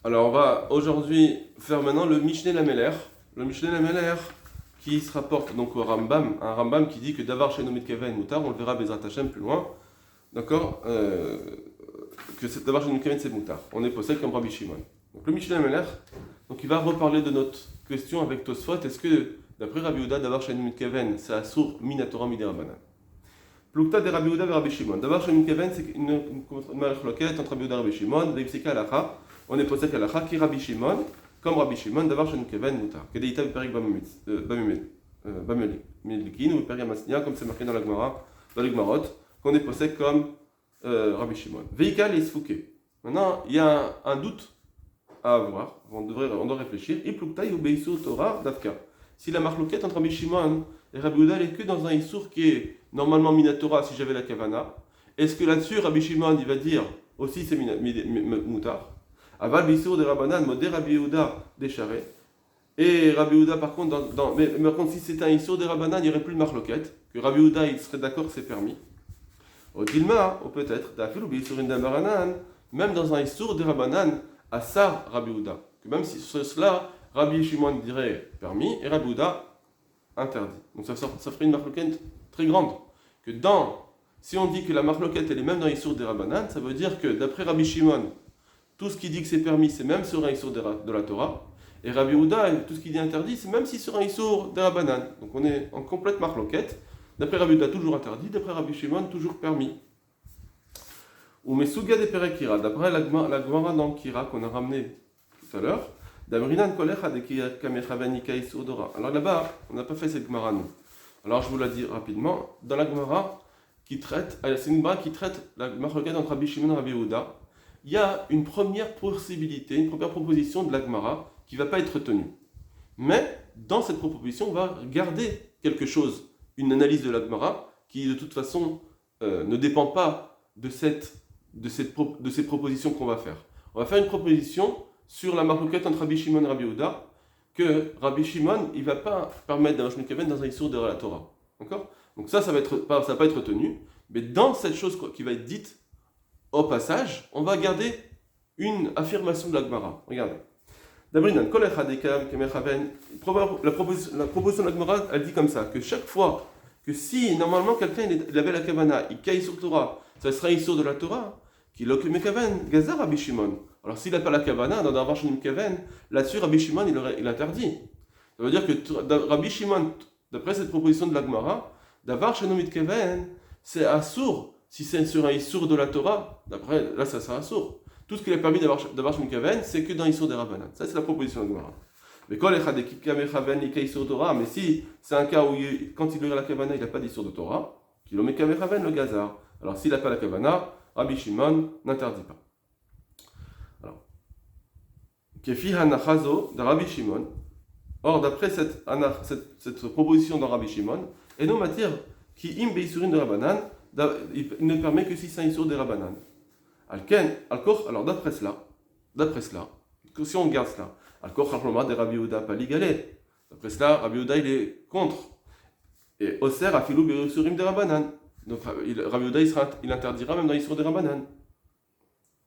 Alors on va aujourd'hui faire maintenant le Mishneh Lameler. Le Mishneh Lameler qui se rapporte donc au Rambam, un Rambam qui dit que Davar Sheino Mitkaven Moutar, on le verra Bezrat Hashem plus loin, d'accord, que c'est Davar Sheino Mitkaven c'est Moutar. On est possède comme Rabbi Shimon. Donc le Mishneh Lameler, donc il va reparler de notre question avec Tosfot. Est-ce que d'après Rabbi Yehuda, Davar Sheino Mitkaven c'est Asur Minatora Miderabanan? Plukta de Rabbi Yehuda et Rabbi Shimon. Davar Sheino Mitkaven c'est une marloquette entre Rabbi Yehuda et Rabbi Shimon, Leipsika Alacha. On est possède Alacha qui Rabbi Shimon, comme Rabbi Shimon, Davar Sheino Mitkaven Moutar. Kedeita Perik Bamelikin ou Peria Masnia, comme c'est marqué dans la Gemara, dans les Gemarot, qu'on est possède comme Rabbi Shimon. Veikal et Sfouké. Maintenant, il y a un doute à avoir, on doit réfléchir. Et Plukta ou Beisou Torah Davka. Si la marloquette entre Rabbi Shimon et Rabbi Yehuda est que dans un Issour qui est normalement Minatora si j'avais la Kavana, est-ce que là-dessus Rabbi Shimon il va dire aussi c'est Moutar? Aval Bissour de Rabbanan, Modé Rabbi Yehuda décharé. Et Rabbi Yehuda par contre, mais par contre si c'était un Issour de Rabbanan, il n'y aurait plus de marloquette, que Rabbi Yehuda il serait d'accord que c'est permis. Au Dilma, ou peut-être, Dafil ou Bissour Indabaranan, même dans un Issour de Rabbanan, à ça Rabbi Yehuda. Que même si sur cela, Rabbi Shimon dirait permis et Rabbi Yehuda interdit. Donc ça ferait une marloquette très grande. Que si on dit que la marloquette elle est même dans Issour de Rabbanan, ça veut dire que d'après Rabbi Shimon, tout ce qui dit que c'est permis, c'est même sur un Issour de la Torah. Et Rabbi Yehuda, tout ce qui dit interdit, c'est même si sur un Issour de Rabbanan. Donc on est en complète marloquette. D'après Rabbi Yehuda, toujours interdit. D'après Rabbi Shimon, toujours permis. Ou Mesuga de Perekira. D'après la Gemara dans Kira qu'on a ramené tout à l'heure. D'Amrinan Kolecha de Kamechavenika Issour Dora. Alors là-bas, on n'a pas fait cette Gemara, nous. Alors je vous la dis rapidement. Dans la Gemara qui traite, c'est une Gemara qui traite la marloquette entre Rabbi Shimon et Rabbi Yehuda. Il y a une première possibilité, une première proposition de la Gemara qui ne va pas être tenue. Mais dans cette proposition, on va garder quelque chose, une analyse de la Gemara qui de toute façon ne dépend pas de ces propositions qu'on va faire. On va faire une proposition sur la marloquette entre Rabbi Shimon et Rabbi Yehuda que Rabbi Shimon il ne va pas permettre d'un Shmikaven dans un Issour de la Torah. D'accord? Donc ça va pas être tenu. Mais dans cette chose qui va être dite, au passage, on va garder une affirmation de la Gemara. Regardez. La proposition de la Gemara, elle dit comme ça, que chaque fois, que si normalement quelqu'un il avait la Kavana, il caille sur Torah, ça sera Issour de la Torah, qu'il a que Mekaven, Gazar Rabbi Shimon. Alors s'il n'a pas la Kavana, dans Davar Sheino Mitkaven, là-dessus Rabbi Shimon il interdit. Ça veut dire que Rabbi Shimon, d'après cette proposition de la Gemara, Davar Sheino Mitkaven, c'est Assour. Si c'est sur un Issour de la Torah, d'après, là ça sera Assour. Tout ce qu'il a permis d'avoir Sheino Mitkaven, c'est que dans Issour des Rabbanan. Ça c'est la proposition de la Gemara. Mais quand mais si c'est un cas où quand il aura la Kavana, il n'a pas d'Issour de Torah, qu'il met Kamechaven le Gazar. Alors s'il n'a pas la Kavana, Rabbi Shimon n'interdit pas. Alors, Kefi Hanachazo de Rabbi Shimon. Or, d'après cette proposition de Rabbi Shimon, et nos matières qui im beisurin de Rabbanan, il ne permet que si c'est un Issour de Rabbanan. Alors d'après cela, si on regarde cela, Al-Koch Harloma de Rabbi Yehuda Paligalé. D'après cela, Rabbi Yehuda il est contre. Et Oser Afilou Beisurim de Rabbanan. Donc Rabbi Yehuda il interdira même dans l'Issour de Rabbanan.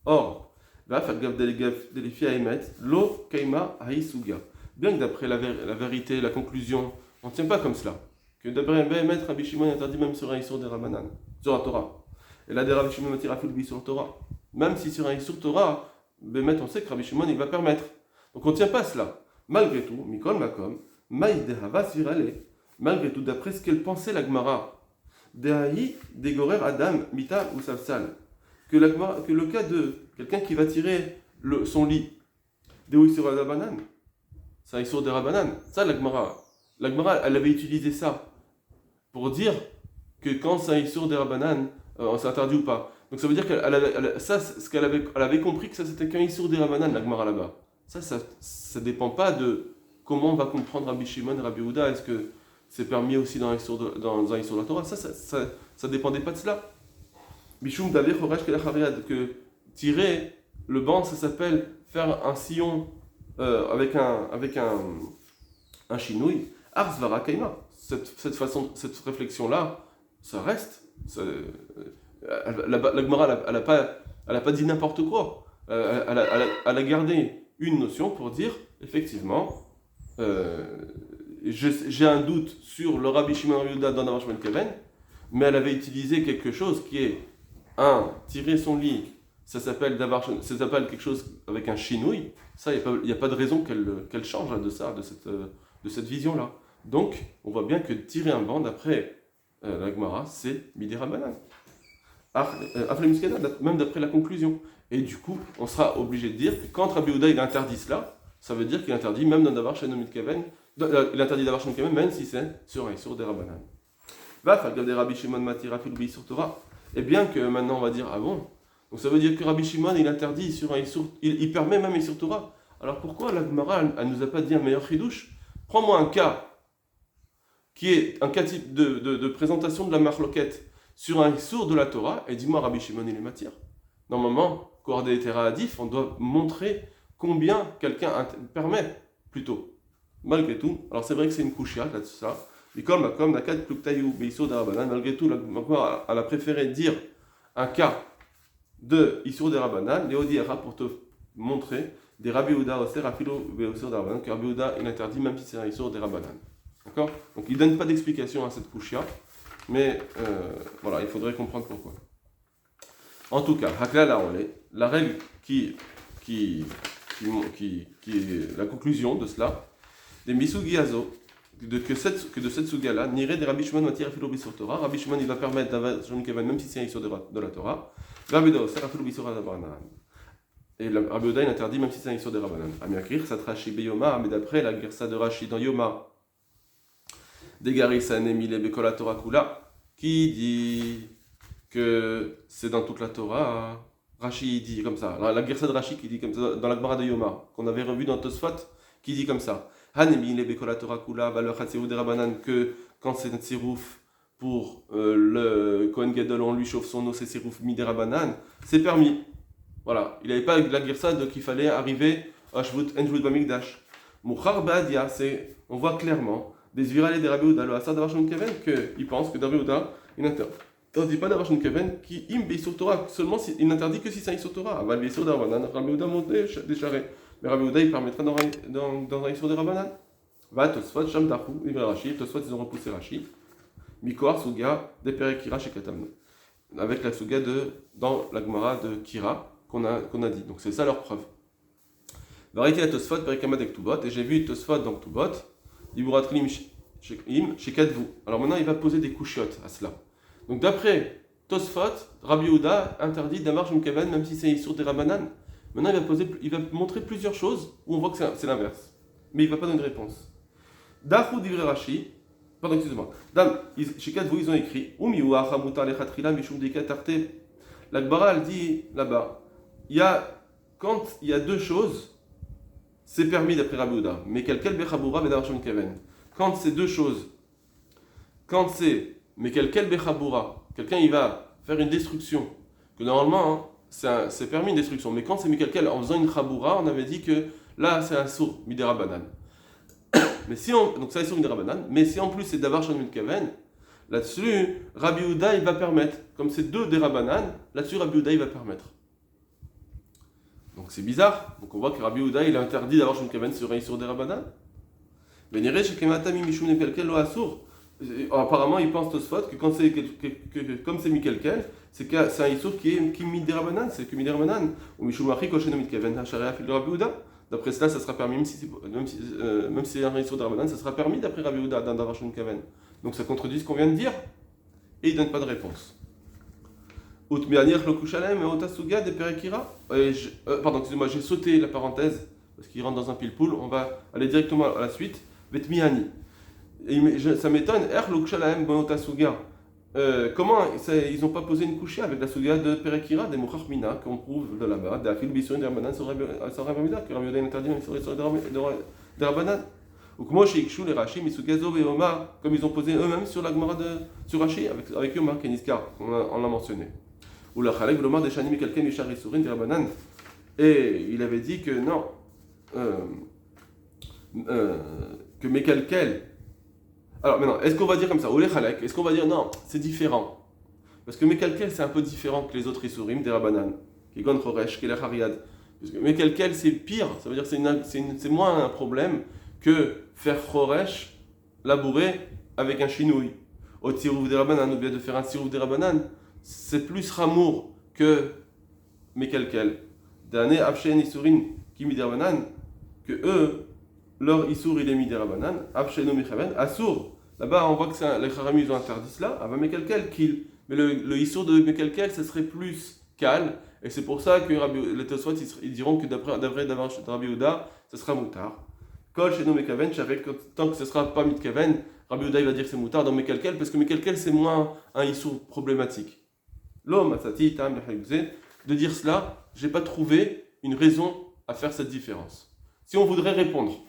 Or, bien que d'après la vérité, la conclusion, on ne tient pas comme cela. Que d'après Behemet, Rabbi Shimon interdit même sur un Issour de Rabbanan, sur la Torah. Et là, des Rabbi Shimon m'attire à faire sur la Torah. Même si sur un Issour Torah, Behemet, on sait que Rabbi Shimon il va permettre. Donc on ne tient pas cela. Malgré tout, Mikol Makom, Maïdehava Sirale, malgré tout, d'après ce qu'elle pensait la Gemara, Dehaï, Degorer Adam, Mita ou Savsal, que le cas de quelqu'un qui va tirer son lit, de Issour de Rabbanan, c'est un Issour de Rabbanan. Ça, la Gemara, elle avait utilisé ça pour dire que quand c'est un Issour de Rabbanan, c'est interdit ou pas. Donc ça veut dire qu'elle avait compris que ça c'était qu'un Issour de Rabbanan, la Gemara là-bas. Ça dépend pas de comment on va comprendre Rabbi Shimon et Rabbi Yehuda. Est-ce que c'est permis aussi dans un Issour de la Torah? Ça dépendait pas de cela. Mishum Davé Choresh que tirer le banc, ça s'appelle faire un sillon avec un chinouille. Ars Vara Kaima. Cette réflexion-là, ça reste. La Gemara, elle n'a pas dit n'importe quoi. Elle a gardé une notion pour dire, effectivement, j'ai un doute sur le Rabbi Shimon Bar Yehuda dans Davar Shmuel Kaven, mais elle avait utilisé quelque chose qui est, tirer son lit, ça s'appelle quelque chose avec un chinouille, ça, il n'y a pas de raison qu'elle change de ça, de cette vision-là. Donc, on voit bien que tirer un banc, d'après la Gemara, c'est Midi Rabbanan. Même d'après la conclusion. Et du coup, on sera obligé de dire que quand Rabbi Yehuda il interdit cela, ça veut dire qu'il interdit même dans Davar She'eino Mitkaven, il interdit Davar She'eino Mitkaven même si c'est sur un Isur des Rabbanan. Va faire des Rabbi Shimon Matira Filbi sur Torah. Et bien que maintenant on va dire, ah bon, donc ça veut dire que Rabbi Shimon il interdit sur un Isur, il permet même Isur Torah. Alors pourquoi la Gemara elle nous a pas dit un meilleur chidouche? Prends-moi un cas qui est un cas type de présentation de la marloquette sur un Isur de la Torah, et dis-moi Rabbi Shimon il est matière. Normalement, Kordé Terra Adif, on doit montrer combien quelqu'un permet, plutôt. Malgré tout, alors c'est vrai que c'est une couchia, là-dessus ça. Et comme Nakat Pluktayu Beisur d'Arabanan, malgré tout, elle a préféré dire un cas de Isur d'Arabanan, Léodiara, pour te montrer des Rabbi Yehuda Oser Afilo Beisur d'Arabanan, que Rabbi Yehuda il interdit même si c'est un Isur d'Arabanan. D'accord? Donc il ne donne pas d'explication à cette couchia, mais voilà, il faudrait comprendre pourquoi. En tout cas, la règle qui est la conclusion de cela, des Misugiazo, que de cette suga-là, n'irait des Rabbi Shimon Matir Afilo Bisur Torah. Rabbi Shimon il va permettre d'Avashon Kevan, même si c'est un Isur de la Torah. Rabbi Yehuda Oser Afilo Bisur Rabanan. Et Rabbi Yehuda il interdit même si c'est un Isur de Rabanan. Amiakir, ça Rashi Beyoma, mais d'après la Gersa de Rashi dans Yoma, Degaris Anemile Bekola Torah Kula, qui dit que c'est dans toute la Torah. Rashi dit comme ça. La Gersa de Rashi qui dit comme ça dans la Gemara de Yoma, qu'on avait revu dans Tosfot, qui dit comme ça. Hanemile Bekola Torah Kula, valeur Hatseru de Rabanan, que quand c'est un tsirouf pour le Kohen Gadol, on lui chauffe son eau, c'est tsirouf mi de Rabanan, c'est permis. Voilà. Il n'avait pas la Gersa de qu'il fallait arriver à Shvut Enjvut Bamikdash. Mouchar Baadia, on voit clairement des virales des Rabbi Yehuda, le Hassad Davar She'eino Mitkaven, qu'ils pensent que Rabbi Yehuda, il n'interdit pas Davar She'eino Mitkaven, qui im Beisur Torah, seulement il n'interdit que si c'est un Isur Torah. Aval Beisur d'Arabanan, Rabbi Yehuda monte des charrets. Mais Rabbi Yehuda, il permettra dans un Isur d'Arabanan. Va Tosfot, Sham Dachou, Ivre Rashi, Tosfot, ils ont repoussé Rashi. Mikoar, Suga, Depere Kira, chez Katamno. Avec la Suga dans la Gemara de Kira, qu'on a dit. Donc c'est ça leur preuve. Varité à Tosfot, Perikamad et Ktubot, et j'ai vu Tosfot dans Ktubot, Iburatrim chez Kadvu. Alors maintenant, il va poser des couchiottes à cela. Donc d'après Tosfot, Rabbi Yehuda interdit Damar Shum Kaven, même si c'est Isur des Rabanan. Maintenant, il va montrer plusieurs choses où on voit que c'est l'inverse. Mais il ne va pas donner de réponse. Dachou d'Ivre Rashi, pardon, excusez-moi. Chez Kadvu, ils ont écrit Umiwa Hamuta Lechatrila Mishum Dika Tarte. La Gemara, elle dit là-bas, quand il y a deux choses, c'est permis d'après Rabbi Yehuda. Mais quelqu'un Bechabura Bedar Shum Kaven. Quand c'est deux choses, mais quelqu'un Bechabura, quelqu'un il va faire une destruction, que normalement, c'est permis une destruction, mais quand c'est Mikelkel en faisant une Chabura, on avait dit que là c'est un sourd, Midera Banan. Mais donc ça c'est sourd Midera Banan, mais si en plus c'est Davar She'eino Mitkaven, là-dessus, Rabbi Yehuda il va permettre, comme c'est deux Dera Banan, là-dessus Rabbi Yehuda il va permettre. Donc c'est bizarre, donc on voit que Rabbi Yehuda il a interdit Davar She'eino Mitkaven sur un sourd Dera Banan. Venire chez Kematami Mishum Mikelkel lo Asur. Apparemment, ils pensent Tosfot que quand comme c'est Mikelkel, c'est un Issour qui est Miderabanan, c'est que Miderabanan. Ou Mishumachi Kosheno Mitkaven Hasharea Fil Rabbi Yehuda. D'après cela, ça sera permis, même si c'est un Issour d'Arabanan, ça sera permis d'après Rabbi Yehuda dans Davar She'eino Mitkaven. Donc ça contredit ce qu'on vient de dire. Et il ne donne pas de réponse. Utmianir Lokushalem et Otasuga de Perekira. Pardon, excusez-moi, j'ai sauté la parenthèse parce qu'il rentre dans un pile-poule. On va aller directement à la suite. Vetmiani. Ça m'étonne, comment ils n'ont pas posé une couchée avec la suga de Perekira, des Mouchach Mina, qu'on prouve de là-bas, d'Afil Bisson et d'Arabanan, sur Rabbi Yehuda, que Rabbi Yehuda interdit même sur les d'Arabanan. Ou comment chez Ikshu, les Rashi, Misugazo et Omar, comme ils ont posé eux-mêmes sur la Gemara sur Rashi, avec Yoma, Keniskar, on l'a mentionné. Ou la Chalek, l'Omar des Shanim, quelqu'un, Mishar Isurin, d'Arabanan. Et il avait dit que non, que Mekalkel. Alors maintenant, est-ce qu'on va dire comme ça, Olé Chalek, est-ce qu'on va dire non, c'est différent? Parce que Mekalkel c'est un peu différent que les autres Isurim des Rabanan, qui Gon Choresh, Kelech Hariad, Mais quel c'est pire, ça veut dire que c'est moins un problème que faire choresh, labourer avec un chinouille. Au tirouf des rabanan, ou bien de faire un tirouf des rabanan, c'est plus ramour que mekelkel. D'année Abshen Isurin qui mit des rabanan, que eux, leur Issour il est mis des rabanan, Absheno Michaven, Assour. Là-bas, on voit que les Kharami ils ont interdit cela, ah ben mekelkel kill. Mais le Issour de mekelkel, ça serait plus calme, et c'est pour ça que les Tosfot ils diront que d'après Rabbi Yehuda, ce sera moutard. Kol Sheno Mekaven, tant que ce sera pas mitkaven, Rabbi Yehuda il va dire que c'est moutard dans mekelkel, parce que mekelkel c'est moins un Issour problématique. L'homme, Matsati, Tam, de dire cela, j'ai pas trouvé une raison à faire cette différence. Si on voudrait répondre,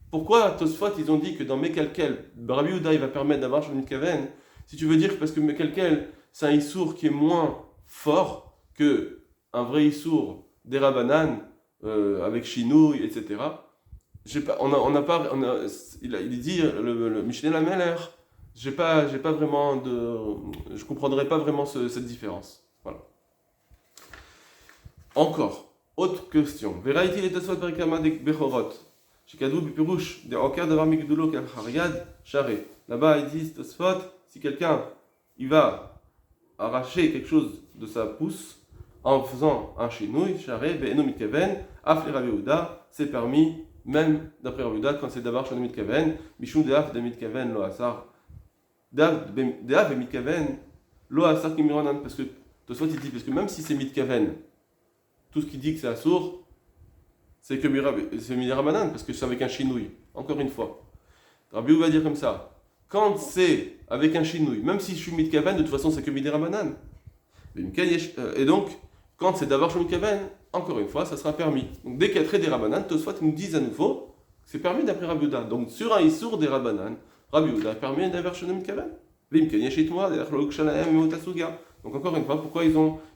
pourquoi Tosfot ils ont dit que dans Mekalkel, Rabbi Yehuda il va permettre d'avoir Shemit Kaven, si tu veux dire que parce que Mekalkel c'est un Issour qui est moins fort que un vrai Issour des Rabanan avec Chinouille, etc. Il dit le Mishneh Lameler, je comprendrais pas vraiment cette différence. Voilà. Encore, autre question. Veraïti les Tosfot Perikama de Bechorot. Shikadou Bipirouche, de Ankar d'avoir Migdulo Kal Hariad, Charé. Là-bas, ils disent Tosfot, si quelqu'un il va arracher quelque chose de sa pousse en faisant un chinouille, Charé, Be'eno Mitkaven, Af le Rabbi Yehuda, c'est permis, même d'après Rabbi Yehuda, quand c'est d'avoir Shano Mitkaven, Mishum de Af de Mitkaven, Lo Asar, de Af et Mitkaven, Lo Asar Kimironan, parce que Tosfot il dit, parce que même si c'est Mitkaven, tout ce qui dit que c'est assour, c'est que c'est Midirabanan, parce que c'est avec un chinouille. Encore une fois. Rabbi va dire comme ça. Quand c'est avec un chinouille, même si je suis mitkaven, de toute façon c'est que Midirabanan. Et donc, quand c'est d'avoir chez mitkaven, encore une fois, ça sera permis. Donc dès qu'il y a très des rabanan, Tosfot nous disent à nouveau, c'est permis d'après Rabbi Yehuda. Donc sur un issour des rabanan, Rabbi Yehuda permet d'avoir chez mitkaven. Donc encore une fois,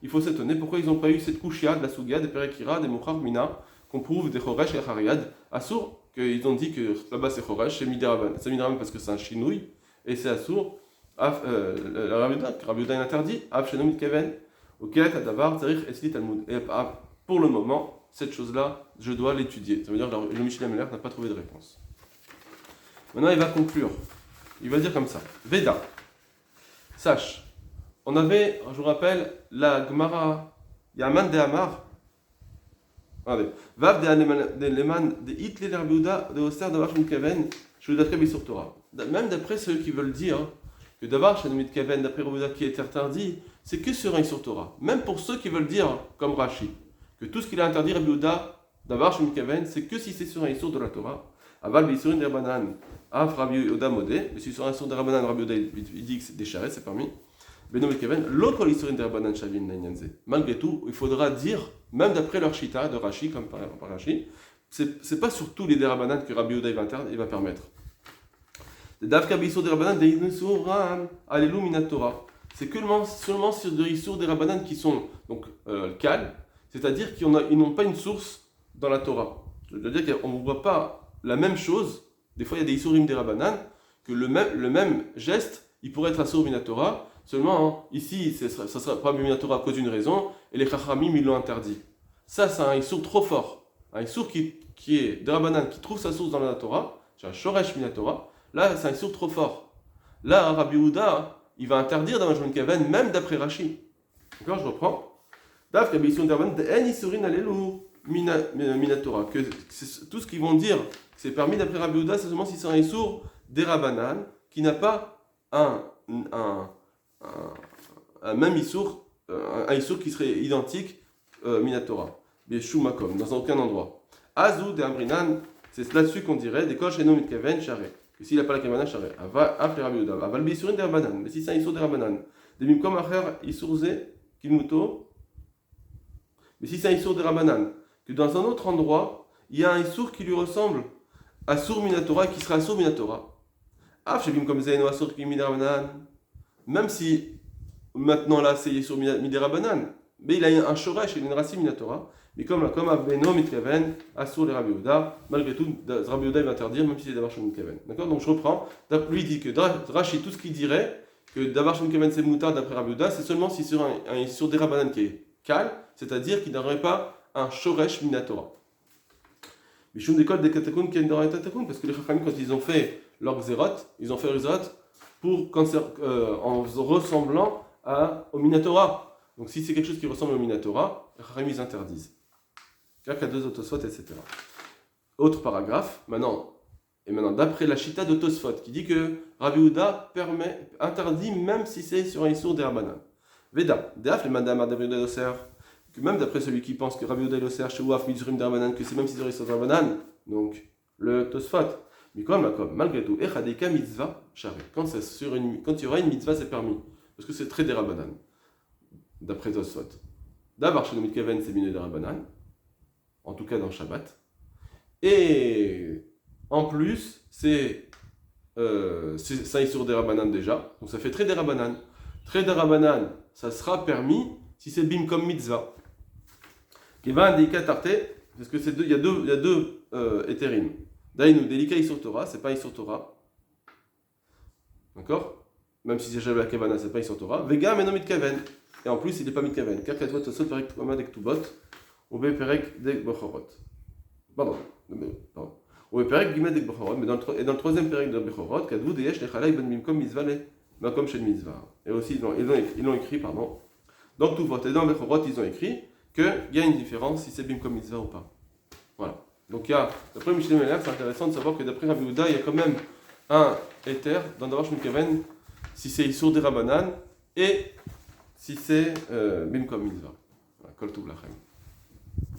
il faut s'étonner pourquoi ils n'ont pas eu cette couchia de la Sugia, des Perekira, des Mochar Mina, qu'on prouve des Choresh et Hariad, Assour, qu'ils ont dit que là-bas c'est Choresh, c'est Midiraban. C'est Midiraban parce que c'est un chinouille, et c'est Assour. Rabbi Yehuda interdit, Av Shenom Mitkaven, Okelet Adavar, Tzarich Esli Talmud. Et pour le moment, cette chose-là, je dois l'étudier. Ça veut dire que le Mishneh Lameler n'a pas trouvé de réponse. Maintenant, il va conclure. Il va dire comme ça. Veda. Sache. On avait, je vous rappelle, la Gemara Yaman de Amar. Vav de Leman de Hitler de Rabbi Yehuda de Oster de Vash Mitkaven, je vous dis sur Torah. Même d'après ceux qui veulent dire que d'avoir chez Mitkaven, d'après Rabbi Yehuda qui est interdit, c'est que sur un sur Torah. Même pour ceux qui veulent dire, comme Rashi, que tout ce qu'il a interdit Rabbi Yehuda d'avoir chez Mitkaven, c'est que si c'est sur un issour de la Torah. Aval Bisurin de Rabbanan, Af Rabbi Yehuda modé, mais si sur un issour de Rabbanan, Rabbi Yehuda il dit que c'est décharé, c'est permis. Malgré tout, il faudra dire, même d'après leur shita de Rashi, comme par Rashi, c'est pas sur tous les derabanan que Rabbi Yehuda il va permettre. C'est que seulement sur des issour des rabanan qui sont donc calmes, c'est-à-dire qu'ils n'ont pas une source dans la Torah. C'est-à-dire qu'on ne voit pas la même chose. Des fois, il y a des issurim des rabanan que le même geste, il pourrait être assour min Torah. Seulement, ici, ça sera pas min Torah à cause d'une raison, et les chachamim, ils l'ont interdit. Ça, c'est un issour trop fort. Un issour qui est de rabanan, qui trouve sa source dans la Torah, c'est un shoresh min Torah. Là, c'est un issour trop fort. Là, Rabbi Yehuda, il va interdire dans la Kaven, même d'après Rashi. D'accord, je reprends. Daf kabisson d'Arban, en isurin alelu min Torah. Que tout ce qu'ils vont dire, c'est permis d'après Rabbi Yehuda, c'est seulement si c'est un issour des rabanan, qui n'a pas un même issour, un issour qui serait identique Minatora, Beshumakom, dans aucun endroit. Azou de Amrinan, c'est là-dessus qu'on dirait des kosh eno mitkaven charé. Que s'il n'a pas la kavana charé, après Rabbi Yehuda, aval bisurin de Rabanan, mais si c'est un issour de Rabanan, des mimkom acher issourze kilmuto, mais si c'est un issour de Rabanan, que dans un autre endroit, il y a un issour qui lui ressemble à sour Minatora et qui sera sour Minatora. Af shebim comme zeno assour ki midarabanan. Même si maintenant là c'est sur Midirabanan, mais il a un shoresh, il a une racine minatora, mais comme Aveno Mitkaven, Assour les Rabbi Yehuda, malgré tout, Rabbi Yehuda va interdire, même si c'est d'avoir chez Mitkaven. D'accord. Donc je reprends, lui dit que Rashi, tout ce qu'il dirait, que d'avoir chez Mitkaven c'est moutard d'après Rabbi Yehuda, c'est seulement si sur des Rabbanan qui est calme, c'est-à-dire qu'il n'aurait pas un shoresh minatora. Mishum d'école des katakoun qui est parce que les chachamim, quand ils ont fait leur xérot, ils ont fait leur xérot en ressemblant au minatora. Donc si c'est quelque chose qui ressemble au minatora, les chachamim ils interdisent. Kaka 2 Tosfot, etc. Autre paragraphe, maintenant, d'après la Chita de Tosfot, qui dit que Rabbi Houda interdit même si c'est sur un Issour des Rabbanan. Veda, Deaf, les Madame Rabbi Houda Losser, que même d'après celui qui pense que Rabbi Houda Losser, chez Ouaf, Mizurim des Rabbanan, que c'est même si c'est sur Issour des Rabbanan, donc le Tosfot. Mais malgré tout, Echadeka mitzvah, charé. Quand il y aura une mitzvah, c'est permis. Parce que c'est très des Rabbanan, d'après Tosfot. D'abord, chez le Mitkaven, c'est miné des Rabbanan, en tout cas dans Shabbat. Et en plus, c'est ça sur des Rabbanan déjà, donc ça fait très des Rabbanan. Très des Rabbanan, ça sera permis si c'est bim comme mitzvah. Qui va indiquer tarté, parce que il y a deux étérim. Daïnou, délika Isur Torah, c'est pas Isur Torah. D'accord? Même si c'est Shabbat Kavana, c'est pas Isur Torah. Vega menom mitkaven. Et en plus, il n'est pas mitkaven. Car kadvot tosot perek tuama dek tubot, ou be perek dek bochorot. Pardon. Ou perek gimet dek bochorot, mais dans le troisième perek de bochorot, kadvou deyesh lechalai ben mimkom mitzvah le makom shel mitzvah. Et aussi, ils l'ont écrit, pardon. Dans Tuvot et dans bochorot, ils ont écrit qu'il y a une différence si c'est bimkom mitzvah ou pas. Voilà. Donc il y a, d'après Michel Meller, c'est intéressant de savoir que d'après Rabbi Houda, il y a quand même un éther dans Davash Mikaven si c'est Issour des Rabbanan et si c'est Bimkom Mitzvah. Kol Tov Lachem.